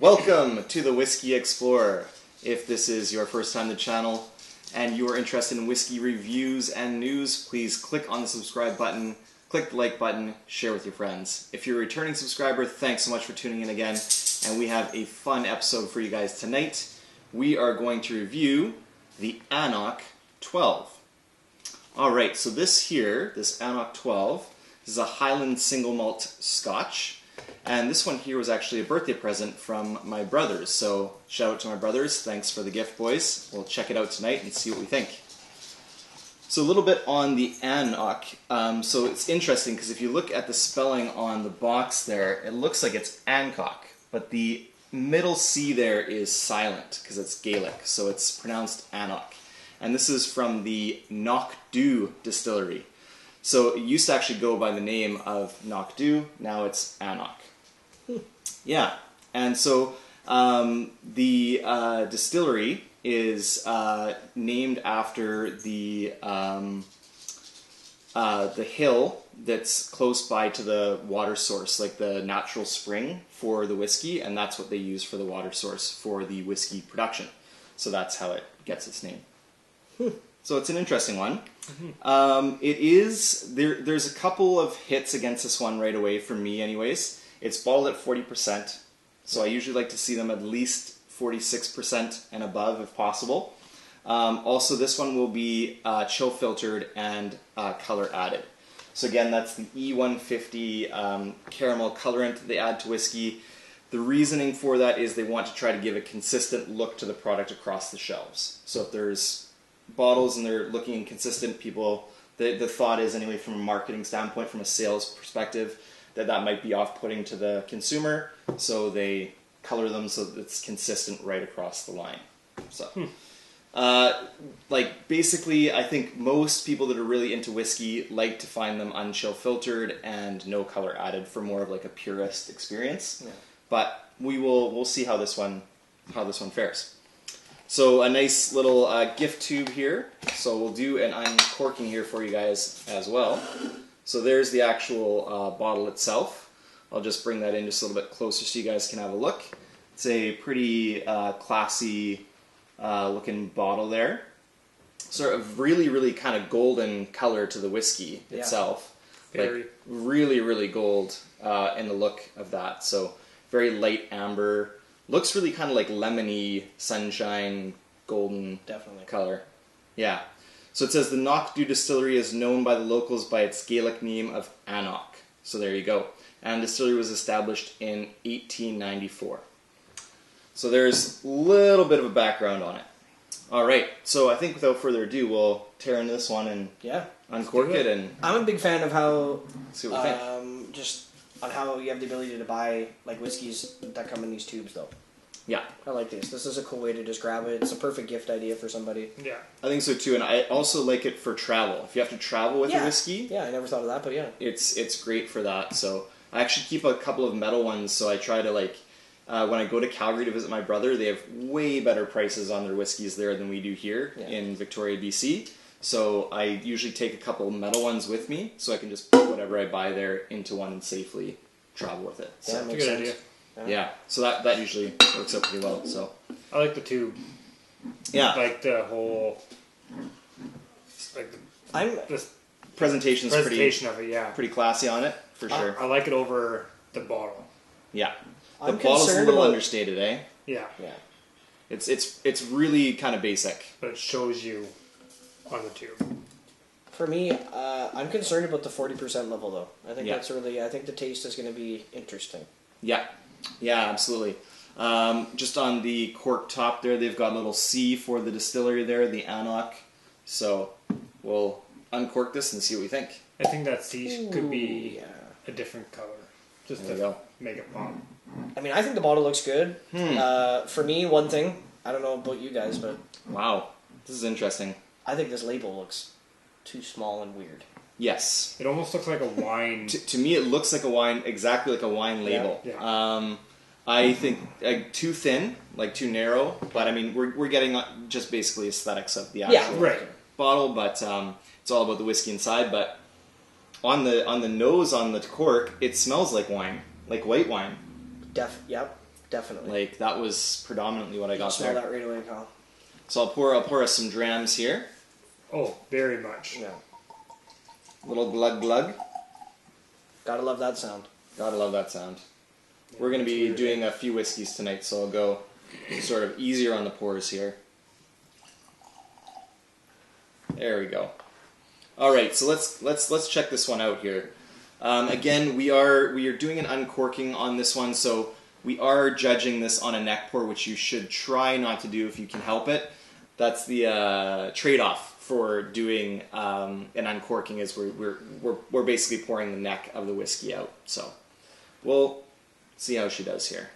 Welcome to the Whiskey Explorer. If this is your first time to the channel and you are interested in whiskey reviews and news, please click on the subscribe button, click the like button, share with your friends. If you're a returning subscriber, thanks so much for tuning in again, and we have a fun episode for you guys tonight. We are going to review the AnCnoc 12. Alright, so this AnCnoc 12, is a Highland single malt scotch. And this one here was actually a birthday present from my brothers. So shout out to my brothers. Thanks for the gift, boys. We'll check it out tonight and see what we think. So a little bit on the AnCnoc. So it's interesting because if you look at the spelling on the box there, it looks like it's AnCnoc. But the middle C there is silent because it's Gaelic. So it's pronounced AnCnoc. And this is from the Knockdhu distillery. So it used to actually go by the name of Knockdhu. Now it's AnCnoc. Yeah, and so the distillery is named after the hill that's close by to the water source, like the natural spring for the whiskey, and that's what they use for the water source for the whiskey production. So that's how it gets its name. So it's an interesting one. It is, there's a couple of hits against this one right away for me anyways. It's bottled at 40%, so I usually like to see them at least 46% and above if possible. Also, this one will be chill filtered and color added. So again, that's the E150 caramel colorant that they add to whiskey. The reasoning for that is they want to try to give a consistent look to the product across the shelves. So if there's bottles and they're looking inconsistent, people, the thought is anyway from a marketing standpoint, from a sales perspective, that might be off-putting to the consumer, so they color them so that it's consistent right across the line. So, like basically, I think most people that are really into whiskey like to find them unchill filtered and no color added for more of like a purist experience. Yeah. But we'll see how this one fares. So a nice little gift tube here. So we'll do an uncorking here for you guys as well. So there's the actual bottle itself. I'll just bring that in just a little bit closer so you guys can have a look. It's a pretty classy looking bottle there. Sort of really kind of golden color to the whiskey itself. Very. Like really, really gold in the look of that. So very light amber. Looks really kind of like lemony, sunshine, golden color. Yeah. So it says the Knockdhu distillery is known by the locals by its Gaelic name of AnCnoc. So there you go. And the distillery was established in 1894. So there's a little bit of a background on it. All right. So I think without further ado, we'll tear into this one and uncork it. And I'm a big fan of how see what we think. Just on how you have the ability to buy like whiskeys that come in these tubes, though. Yeah. I like this. This is a cool way to just grab it. It's a perfect gift idea for somebody. Yeah. I think so too, and I also like it for travel. If you have to travel with a whiskey. Yeah, I never thought of that, but yeah. It's great for that. So I actually keep a couple of metal ones, so I try to like, when I go to Calgary to visit my brother, they have way better prices on their whiskeys there than we do here in Victoria, BC. So I usually take a couple of metal ones with me, so I can just put whatever I buy there into one and safely travel with it. So that makes sense. Idea. Yeah, so that usually works out pretty well. So I like the tube. Yeah, like the whole, like the presentation of it. Yeah, pretty classy on it for sure. I like it over the bottle. Yeah, the bottle's a little understated, eh? Yeah, yeah. It's really kind of basic, but it shows you on the tube. For me, I'm concerned about the 40% level, though. I think that's really. I think the taste is going to be interesting. Yeah. Yeah, absolutely. Just on the cork top there, they've got a little C for the distillery there, the AnCnoc. So we'll uncork this and see what we think. I think that C could be a different color, just to make it pop. I mean, I think the bottle looks good. For me, one thing, I don't know about you guys, but... Wow, this is interesting. I think this label looks too small and weird. Yes. It almost looks like a wine. To me, it looks like a wine, exactly like a wine label. Yeah. I think too thin, like too narrow. But I mean, we're getting just basically aesthetics of the actual bottle. But it's all about the whiskey inside. But on the nose, on the cork, it smells like wine, like white wine. Yep. Definitely. Like, that was predominantly what I got smell there. that right away, Kyle. So I'll pour us some drams here. Oh, very much. Yeah. Little glug glug. Gotta love that sound. Gotta love that sound. Yeah, We're going to be weird. doing a few whiskeys tonight, so I'll go sort of easier on the pours here. There we go. All right, so let's check this one out here. Again, we are doing an uncorking on this one, so we are judging this on a neck pour, which you should try not to do if you can help it. That's the trade-off for doing an uncorking, is we're basically pouring the neck of the whiskey out. So we'll see how she does here.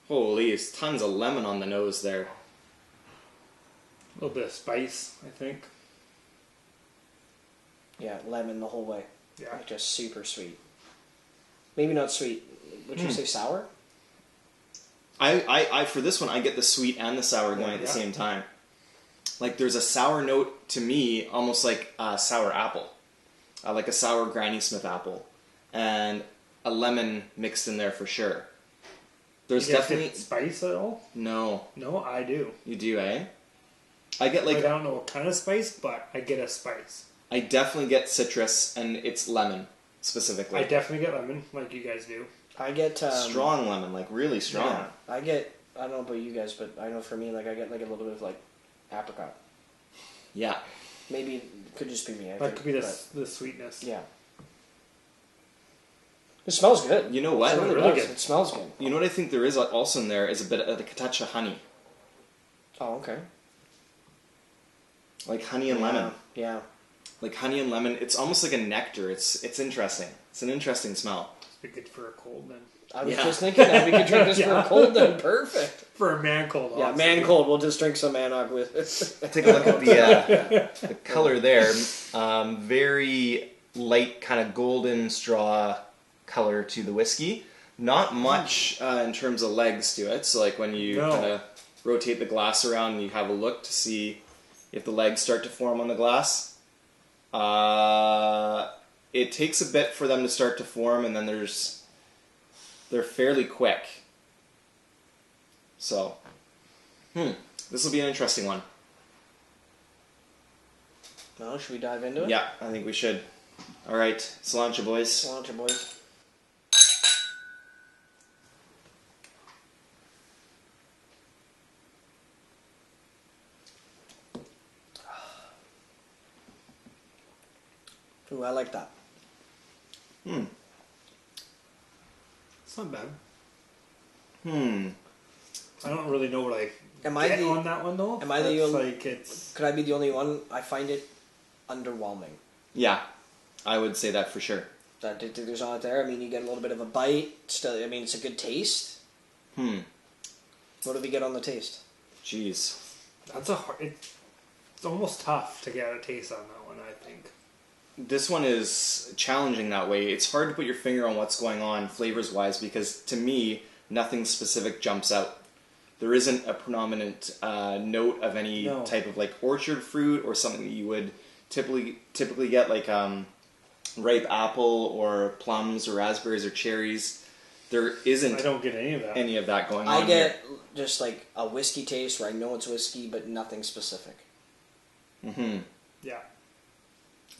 Holy, there's tons of lemon on the nose there. A little bit of spice, I think. Yeah, lemon the whole way. Yeah. Like just super sweet. Maybe not sweet. Would you say sour? I for this one, I get the sweet and the sour going at the same time. Like, there's a sour note to me, almost like a sour apple. Like a sour Granny Smith apple. And a lemon mixed in there for sure. There's You guys definitely... get spice at all? No. No, I do. You do, eh? I get like... I don't know what kind of spice, but I get a spice. I definitely get citrus, and it's lemon, specifically. I definitely get lemon, like you guys do. I get... strong lemon, like really strong. Yeah, I get... I don't know about you guys, but I know for me, like I get like a little bit of like apricot. Yeah. Maybe it could just be me. I That think, could be but the sweetness. yeah. It smells good. You know what? It really Really does. good. It smells good. You know what I think there is also in there is a bit of the touch of honey. Oh, okay. Like honey and lemon. Yeah. Like honey and lemon. It's almost like a nectar. It's interesting. It's an interesting smell. It's be good for a cold then. I was Yeah. just thinking that we could drink this for a cold then. Perfect. For a man cold, Yeah, also. man cold. We'll just drink some AnCnoc with it. Take a look at the color there. Very light, kind of golden straw color to the whiskey. Not much in terms of legs to it. So like when you No. kind of rotate the glass around and you have a look to see if the legs start to form on the glass. It takes a bit for them to start to form, and then they're fairly quick. So, this will be an interesting one. Well, should we dive into it? Yeah, I think we should. All right, cilantro boys. Cilantro boys. Ooh, I like that. It's not bad. Hmm. I don't really know what I Am I get the- on that one though. am I the It's only- like it's Could I be the only one? I find it underwhelming. Yeah, I would say that for sure. That there's on it there. I mean, you get a little bit of a bite. Still, I mean, it's a good taste. What do we get on the taste? Jeez. that's a hard. It's almost tough to get a taste on that one. I think. This one is challenging that way. It's hard to put your finger on what's going on flavors-wise because, to me, nothing specific jumps out. There isn't a predominant note of any No. type of like orchard fruit or something that you would typically get, like ripe apple or plums or raspberries or cherries. There isn't I don't get any of that. any of that going on I get here. just like a whiskey taste where I know it's whiskey, but nothing specific. Yeah.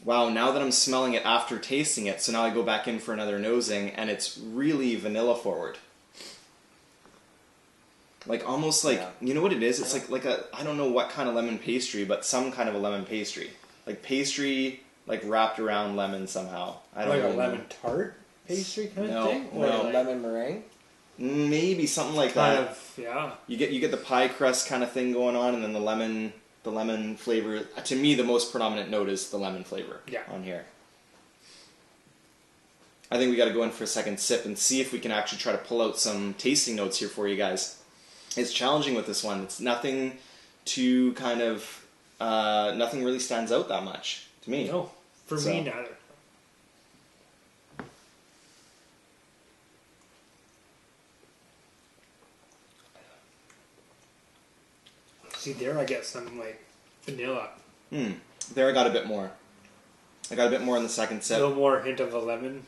Wow, now that I'm smelling it after tasting it, so now I go back in for another nosing, and it's really vanilla forward. Like, almost like, Yeah. you know what it is? It's like a, I don't know what kind of lemon pastry, but some kind of a lemon pastry. Like pastry, like wrapped around lemon somehow. I don't Like know. a lemon tart pastry kind No, of thing. no. Or Like like lemon meringue. Maybe something like kind that. of yeah. You get the pie crust kind of thing going on, and then the lemon flavor. To me, the most predominant note is the lemon flavor on here. I think we got to go in for a second sip and see if we can actually try to pull out some tasting notes here for you guys. It's challenging with this one. It's nothing too kind of nothing really stands out that much to me. No, for me neither. See, there I get some like vanilla. There I got a bit more. I got a bit more in the second A sip. little more hint of a lemon.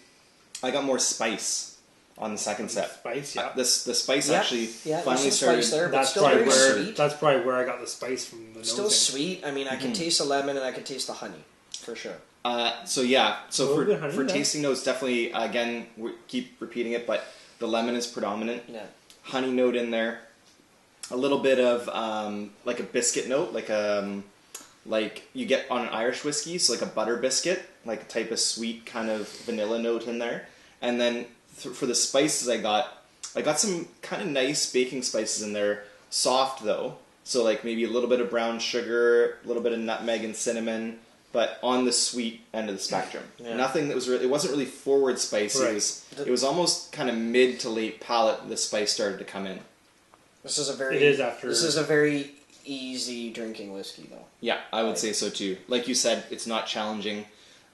I got more spice on the second sip. Spice, yeah. The spice Yeah, actually yeah, finally there's some spice started. there, but That's still probably very where sweet. that's probably where I got the spice from. The Still nosing. sweet. I mean, I can taste the lemon and I can taste the honey for sure. So yeah, so A little bit of honey, for yeah. tasting notes, definitely again we keep repeating it, but the lemon is predominant. Yeah. Honey note in there, a little bit of like a biscuit note, like you get on an Irish whiskey, so like a butter biscuit, like a type of sweet kind of vanilla note in there. And then for the spices I got some kind of nice baking spices in there, soft though. So like maybe a little bit of brown sugar, a little bit of nutmeg and cinnamon, but on the sweet end of the spectrum. Yeah. Nothing that was it wasn't really forward spice. Right. It was almost kind of mid to late palate. The spice started to come in. This is a very easy drinking whiskey though. Yeah, I would say so too. Like you said, it's not challenging.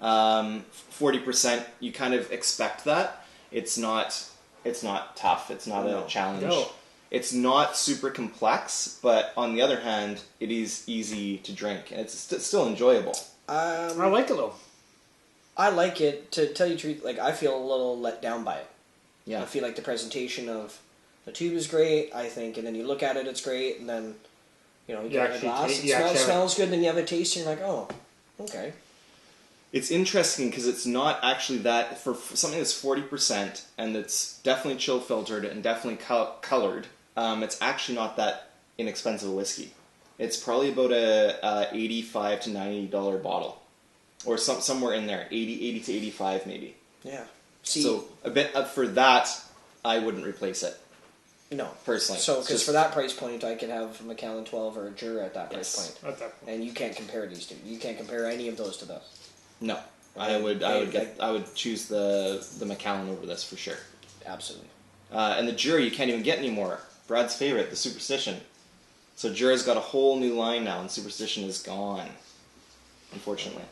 40%, you kind of expect that. It's not tough. It's not a challenge. No. It's not super complex, but on the other hand, it is easy to drink, and it's still enjoyable. I like it though. I like it. To tell you the truth, like I feel a little let down by it. Yeah. I feel like the presentation of the tube is great, I think, and then you look at it, it's great, and then you get a glass, it smells good, and then you have a taste, and you're like, oh, okay. It's interesting because it's not actually that, for something that's 40% and it's definitely chill filtered and definitely colored, it's actually not that inexpensive a whiskey. It's probably about a $85 to $90 bottle, or somewhere in there, 80 to 85 maybe. Yeah. See, so a bit for that, I wouldn't replace it. No, personally. So, because for that price point, I could have a Macallan 12 or a Jura at that price point. At that point. And you can't compare these two. You can't compare any of those to this. No, I would choose the Macallan over this for sure. Absolutely. And the Jura you can't even get anymore. Brad's favorite, the Superstition. So Jura's got a whole new line now, and Superstition is gone, unfortunately.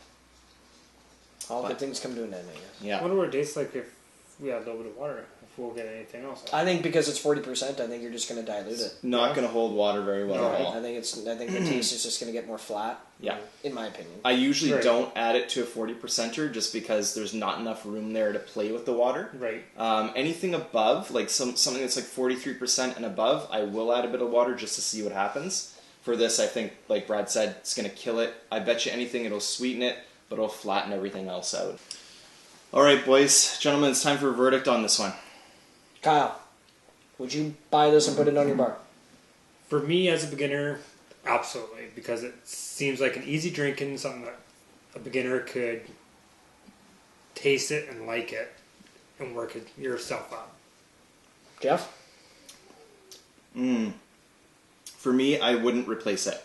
All good things come to an end, I guess. Yeah. I wonder what it tastes like if we add a little bit of water. If we'll get anything else. I think because it's 40%, I think you're just going to dilute it. Not going to hold water very well at all. I think the taste is just going to get more flat. Yeah. In my opinion. I usually don't add it to a 40%er just because there's not enough room there to play with the water. Right. Anything above, like something that's like 43% and above, I will add a bit of water just to see what happens. For this, I think, like Brad said, it's going to kill it. I bet you anything it'll sweeten it, but it'll flatten everything else out. All right, boys, gentlemen, it's time for a verdict on this one. Kyle, would you buy this and put it on your bar? For me, as a beginner, absolutely, because it seems like an easy drinking, something that a beginner could taste it and like it and work it yourself up. Jeff? For me, I wouldn't replace it.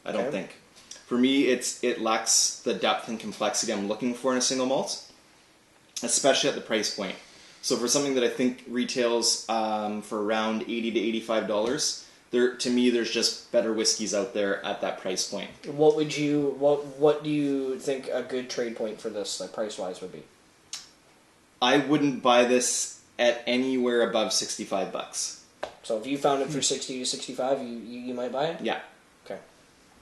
I don't think. For me, it lacks the depth and complexity I'm looking for in a single malt, especially at the price point. So for something that I think retails for around $80 to $85, to me, there's just better whiskeys out there at that price point. What do you think a good trade point for this, like price wise, would be? I wouldn't buy this at anywhere above $65. So if you found it for 60 to 65, you might buy it? Yeah. Okay.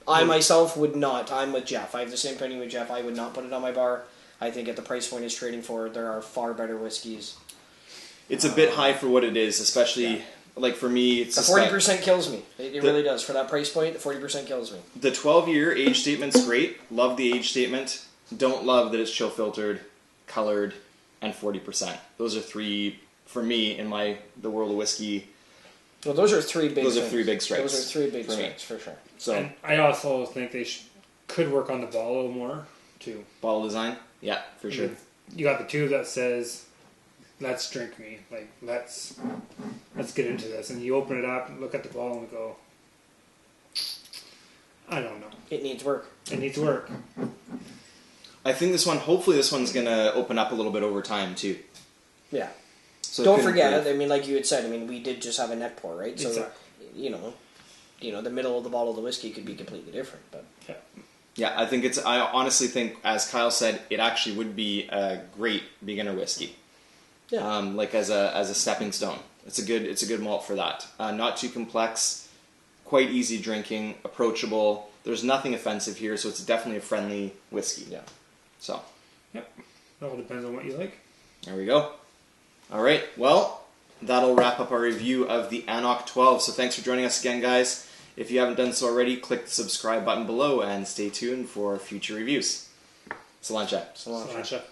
I myself would not. I'm with Jeff. I have the same opinion with Jeff. I would not put it on my bar. I think at the price point it's trading for, there are far better whiskeys. It's a bit high for what it is, especially, like for me, it's... The 40% kills me. It really does. For that price point, the 40% kills me. The 12-year age statement's great. Love the age statement. Don't love that it's chill filtered, colored, and 40%. Those are three, for me, in the world of whiskey... Well, those are three big strikes. Those are three big strikes. Those are three big strikes, for sure. So, and I also think they could work on the bottle a little more, too. Bottle design? Yeah, for sure. You got the tube that says... Let's drink me. Like, let's get into this. And you open it up and look at the bottle and go, I don't know. It needs work. It needs work. I think hopefully this one's going to open up a little bit over time, too. Yeah. So don't forget, I mean, like you had said, I mean, we did just have a neck pour, right? So, exactly. The middle of the bottle of the whiskey could be completely different, but... Yeah, I honestly think, as Kyle said, it actually would be a great beginner whiskey. Yeah. Like as a stepping stone. It's a good malt for that. Not too complex, quite easy drinking, approachable. There's nothing offensive here, so it's definitely a friendly whiskey. Yeah. So. Yep. It all depends on what you like. There we go. All right, well, that'll wrap up our review of the AnCnoc 12. So thanks for joining us again, guys. If you haven't done so already, click the subscribe button below and stay tuned for future reviews. Salancha. Salancha.